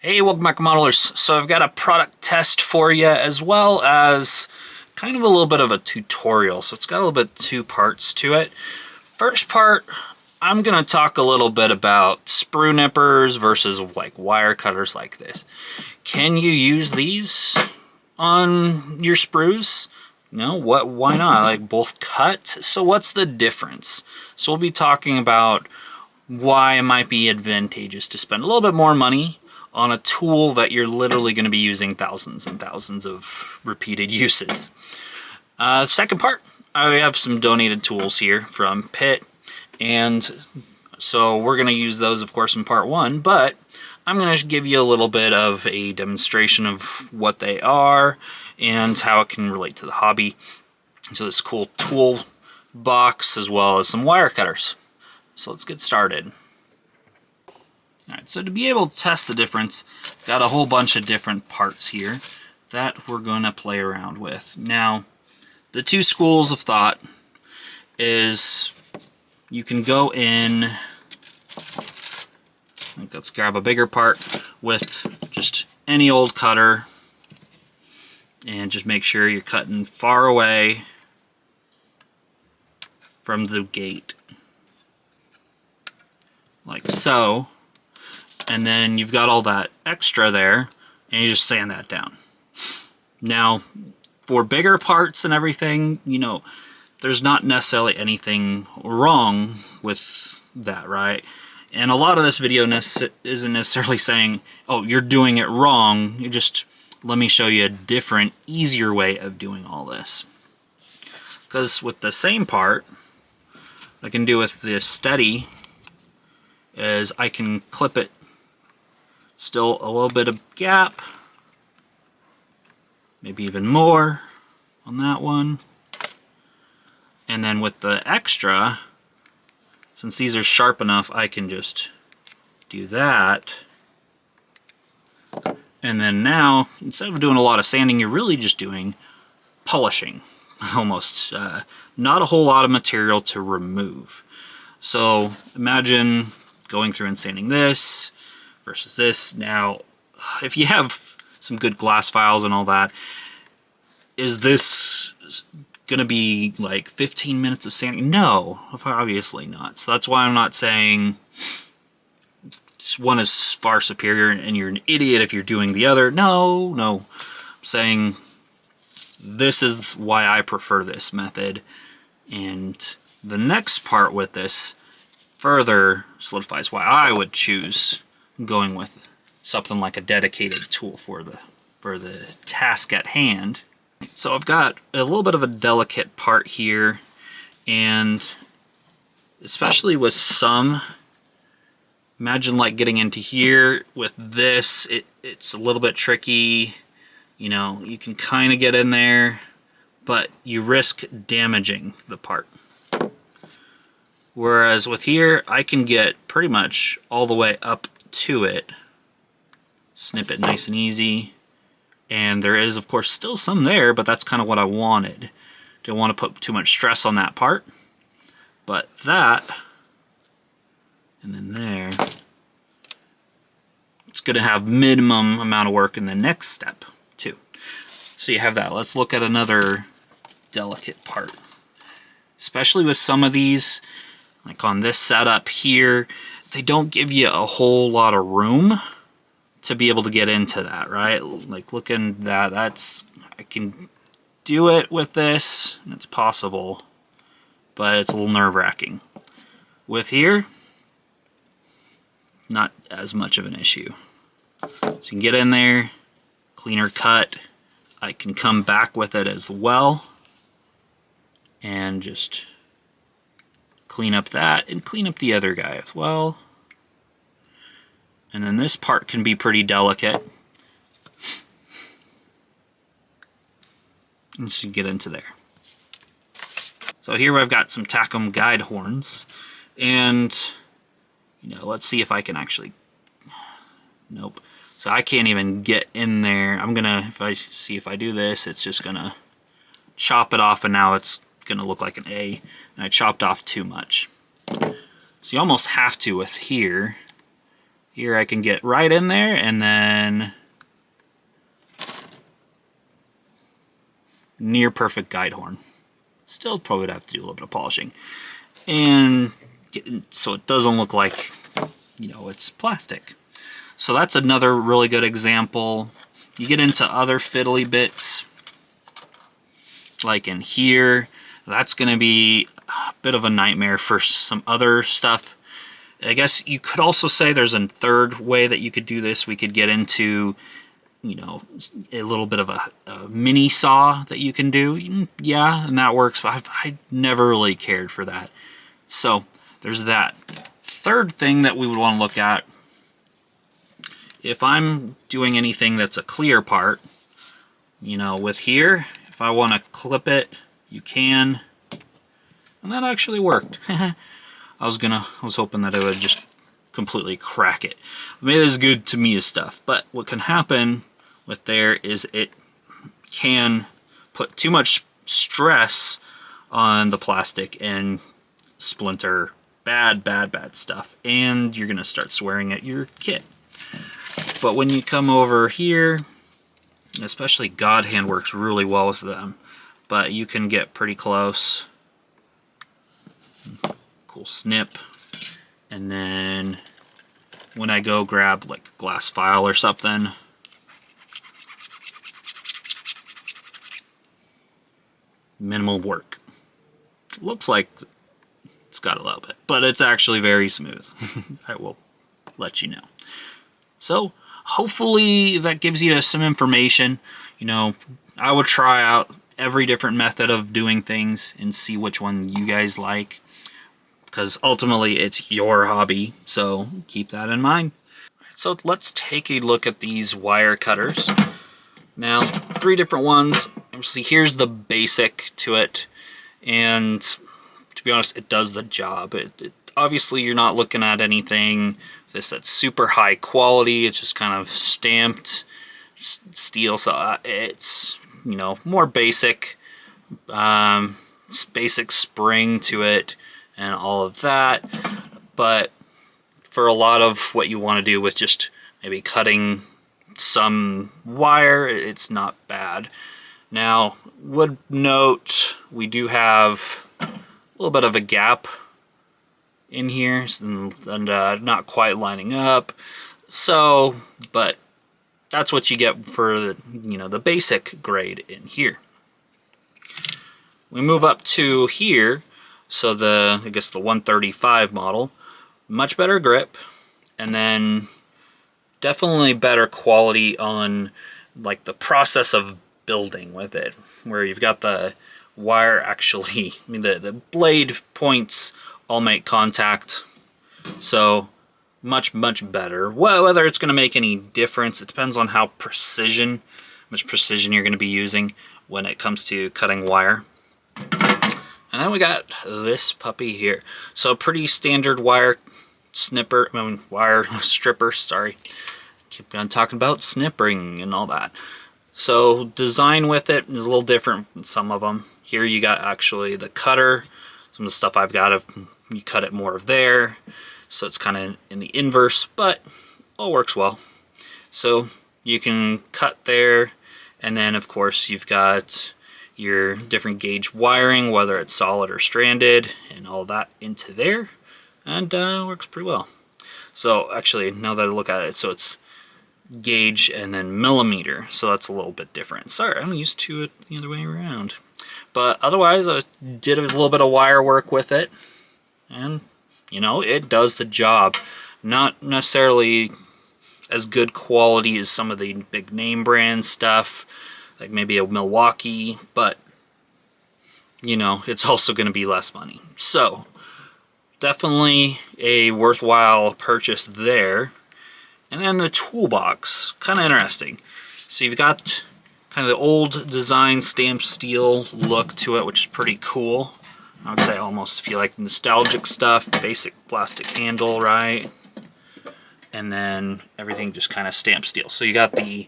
Hey, welcome back, modelers. So I've got a product test for you as well as kind of a little bit of a tutorial. So it's got a little bit two parts to it. First part, I'm going to talk a little bit about sprue nippers versus like wire cutters like this. Can you use these on your sprues? No, why not? Like both cut. So what's the difference? So we'll be talking about why it might be advantageous to spend a little bit more money on a tool that you're literally going to be using thousands and thousands of repeated uses. Second part, I have some donated tools here from Pitt, and so we're going to use those, of course, in part one, but I'm going to give you a little bit of a demonstration of what they are and how it can relate to the hobby. So this cool tool box as well as some wire cutters. So let's get started. Alright, so to be able to test the difference, got a whole bunch of different parts here that we're going to play around with. Now, the two schools of thought is you can go in, let's grab a bigger part with just any old cutter and just make sure you're cutting far away from the gate, like so. And then you've got all that extra there, and you just sand that down. Now, for bigger parts and everything, you know, there's not necessarily anything wrong with that, right? And a lot of this video isn't necessarily saying, oh, you're doing it wrong. You just, let me show you a different, easier way of doing all this. Because with the same part, I can do with the steady is I can clip it. Still a little bit of gap, maybe even more on that one. And then with the extra, since these are sharp enough, I can just do that. And then now, instead of doing a lot of sanding, you're really just doing polishing, almost. Not a whole lot of material to remove. So imagine going through and sanding this versus this. Now, if you have some good glass files and all that, is this gonna be like 15 minutes of sanding? No, obviously not. So that's why I'm not saying one is far superior and you're an idiot if you're doing the other. No. I'm saying this is why I prefer this method. And the next part with this further solidifies why I would choose going with something like a dedicated tool for the task at hand. So I've got a little bit of a delicate part here, and especially with some, imagine like getting into here with this, it's a little bit tricky. You know, you can kind of get in there, but you risk damaging the part. Whereas with here, I can get pretty much all the way up to it, snip it nice and easy, and there is of course still some there, but that's kind of what I wanted. Didn't want to put too much stress on that part, but that and then there, it's going to have minimum amount of work in the next step too. So you have that. Let's look at another delicate part, especially with some of these, like on this setup here, they don't give you a whole lot of room to be able to get into that, right? Like looking at that, I can do it with this, and it's possible, but it's a little nerve-wracking. With here, not as much of an issue. So you can get in there, cleaner cut. I can come back with it as well, and just clean up that, and clean up the other guy as well. And then this part can be pretty delicate. Let's get into there. So here I've got some Tacom guide horns, and you know, let's see if I can actually, nope. So I can't even get in there. I'm gonna, if I do this, it's just gonna chop it off, and now it's gonna look like an A, and I chopped off too much. So you almost have to with here, Here I can get right in there and then near perfect guide horn. Still probably would have to do a little bit of polishing. And so it doesn't look like, you know, it's plastic. So that's another really good example. You get into other fiddly bits, like in here, that's going to be a bit of a nightmare for some other stuff. I guess you could also say there's a third way that you could do this. We could get into, you know, a little bit of a mini saw that you can do. Yeah, and that works, but I never really cared for that. So there's that. Third thing that we would want to look at, if I'm doing anything that's a clear part, you know, with here, if I want to clip it, you can. And that actually worked. I was hoping that it would just completely crack it. Maybe it's good to me as stuff, but what can happen with there is it can put too much stress on the plastic and splinter bad stuff, and you're gonna start swearing at your kit. But when you come over here, especially God Hand works really well with them, but you can get pretty close. Cool snip. And then when I go grab like a glass file or something, minimal work. Looks like it's got a little bit, but it's actually very smooth. I will let you know. So hopefully that gives you some information. You know, I would try out every different method of doing things and see which one you guys like, because ultimately it's your hobby, so keep that in mind. So let's take a look at these wire cutters. Now, 3 different ones. Obviously, here's the basic to it, and to be honest, it does the job. Obviously, you're not looking at anything that's super high quality. It's just kind of stamped steel, so it's, you know, more basic, basic spring to it and all of that. But for a lot of what you want to do with just maybe cutting some wire, it's not bad. Now, would note we do have a little bit of a gap in here and not quite lining up. So, but that's what you get for the, you know, the basic grade in here. We move up to here, so I guess the 135 model, much better grip, and then definitely better quality on like the process of building with it, where you've got the wire actually, I mean the blade points all make contact, so much better. Well, whether it's going to make any difference, it depends on how much precision you're going to be using when it comes to cutting wire. And then we got this puppy here. So pretty standard wire wire stripper, sorry. Keep on talking about snipping and all that. So design with it is a little different from some of them. Here you got actually the cutter. Some of the stuff I've got, you cut it more of there. So it's kind of in the inverse, but all works well. So you can cut there, and then of course you've got your different gauge wiring, whether it's solid or stranded, and all that into there, and works pretty well. So actually, now that I look at it, so it's gauge and then millimeter, so that's a little bit different. Sorry, I'm used to it the other way around. But otherwise, I did a little bit of wire work with it, and you know, it does the job. Not necessarily as good quality as some of the big name brand stuff, like maybe a Milwaukee, but you know, it's also going to be less money. So definitely a worthwhile purchase there. And then the toolbox, kind of interesting. So you've got kind of the old design stamped steel look to it, which is pretty cool. I would say almost, if you like nostalgic stuff, basic plastic handle, right? And then everything just kind of stamped steel. So you got the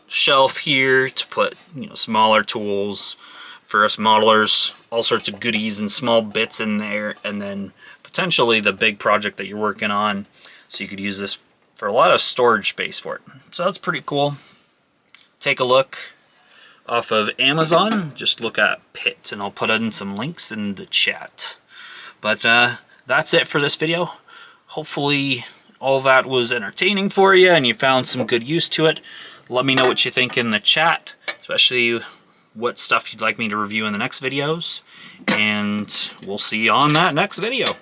shelf here to put, you know, smaller tools for us modelers, all sorts of goodies and small bits in there, and then potentially the big project that you're working on. So you could use this for a lot of storage space for it. So that's pretty cool. Take a look off of Amazon. Just look at Pit, and I'll put in some links in the chat. But that's it for this video. Hopefully all that was entertaining for you and you found some good use to it. Let me know what you think in the chat, especially what stuff you'd like me to review in the next videos. And we'll see you on that next video.